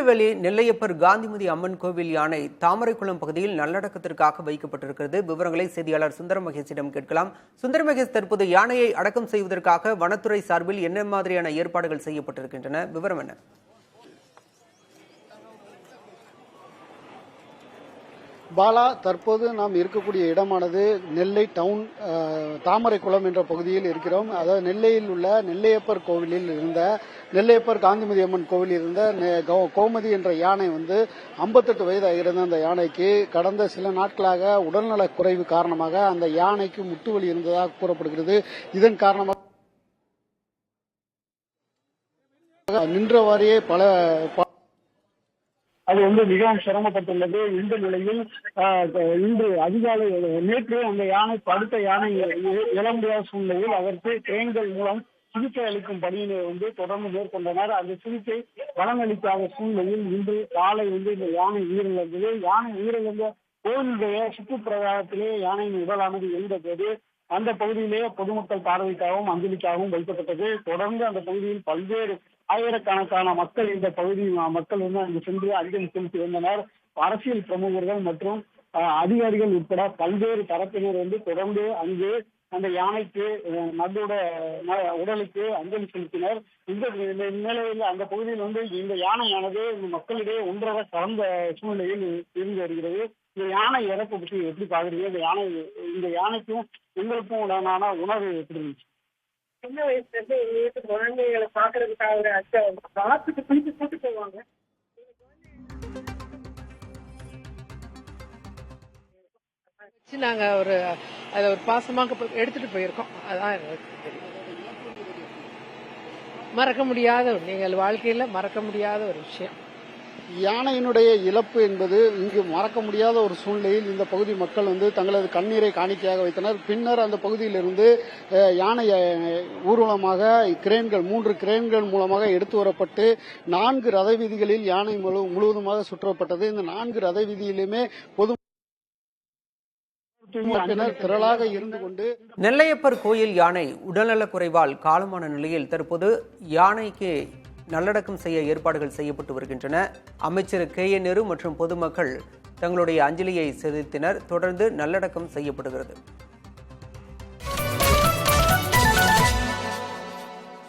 திருநெல்வேலி நெல்லையப்பர் காந்திமதி அம்மன் கோவில் யானை தாமரைக்குளம் பகுதியில் நல்லடக்கத்திற்காக வைக்கப்பட்டிருக்கிறது. விவரங்களை செய்தியாளர் சுந்தர மகேஷிடம் கேட்கலாம். சுந்தர மகேஷ், தற்போது யானையை அடக்கம் செய்வதற்காக வனத்துறை சார்பில் என்ன மாதிரியான ஏற்பாடுகள் செய்யப்பட்டிருக்கின்றன? விவரம் என்ன? பாலா, தற்போது நாம் இருக்கக்கூடிய இடமானது நெல்லை டவுன் தாமரைக்குளம் என்ற பகுதியில் இருக்கிறோம். அதாவது நெல்லையில் உள்ள நெல்லையப்பர் கோவிலில் இருந்த நெல்லையப்பர் காந்திமதி அம்மன் கோவிலில் இருந்த கோமதி என்ற யானை 58 வயதாக இருந்த அந்த யானைக்கு கடந்த சில நாட்களாக உடல்நலக் குறைவு காரணமாக அந்த யானைக்கு முட்டுவலி இருந்ததாக கூறப்படுகிறது. இதன் காரணமாக நின்றவாறியே அது மிகவும் சிரமப்பட்டுள்ளது. இந்த நிலையில் இன்று அதிகாலை நேற்று அந்த யானை படுத்த யானை எழ முடியாத சூழ்நிலையில் அதற்கு கிரேன்கள் மூலம் சிகிச்சை அளிக்கும் பணியினை தொடர்ந்து மேற்கொண்டனர். அந்த சிகிச்சை பலனளிக்காத சூழ்நிலையில் இன்று காலை இந்த யானை உயிரிழந்தது. யானை உயிரிழந்த கோவிலுடைய சுற்றுப்பிரகாரத்திலே யானையின் உடலானது எழுந்தபோது அந்த பகுதியிலேயே பொதுமக்கள் பார்வைக்காகவும் அஞ்சலிக்காகவும் வைக்கப்பட்டது. தொடர்ந்து அந்த பகுதியில் பல்வேறு ஆயிரக்கணக்கான மக்கள் இந்த பகுதி மக்கள் அங்கு சென்று அஞ்சலி செலுத்தி வந்தனர். அரசியல் பிரமுகர்கள் மற்றும் அதிகாரிகள் உட்பட பல்வேறு தரப்பினர் தொடர்ந்து அங்கு அந்த யானைக்கு உடலுக்கு அஞ்சலி செலுத்தினர். இந்த நிலையில் அந்த பகுதியில் இந்த யானையானது மக்களிடையே ஒன்றரை கலந்த சூழ்நிலையில் இருந்து வருகிறது. இந்த யானை இறப்பு பற்றி எப்படி பாக்குறீங்க? இந்த யானைக்கும் எங்களுக்கும் உடனான உணர்வு எப்படி இருந்துச்சு? சின்ன வயசுல இருந்து எங்க வீட்டு குழந்தைகளை பாக்குறதுக்காக வளர்த்துட்டு பிடிச்சு கூட்டு போவாங்க. நாங்க அதை ஒரு பாசமாக எடுத்துட்டு போயிருக்கோம். அதான் மறக்க முடியாத நீங்கள் வாழ்க்கையில மறக்க முடியாத ஒரு விஷயம். யானையினுடைய இழப்பு என்பது இங்கு மறக்க முடியாத ஒரு சூழ்நிலையில் இந்த பகுதி மக்கள் தங்களது கண்ணீரை காணிக்கையாக வைத்தனர். பின்னர் அந்த பகுதியிலிருந்து யானை ஊர்வலமாக 3 கிரேன்கள் மூலமாக எடுத்து வரப்பட்டு 4 ரத வீதிகளில் யானை முழுவதுமாக சுற்றப்பட்டது. இந்த 4 ரத வீதியிலுமே பொது திரளாக இருந்து கொண்டு நெல்லையப்பர் கோயில் யானை உடல்நலக் குறைவால் காலமான நிலையில் தற்போது யானைக்கு நல்லடக்கம் செய்ய ஏற்பாடுகள் செய்யப்பட்டு வருகின்றன. அமைச்சர் KN நேரு மற்றும் பொதுமக்கள் தங்களுடைய அஞ்சலியை செலுத்தினர். தொடர்ந்து நல்லடக்கம் செய்யப்படுகிறது.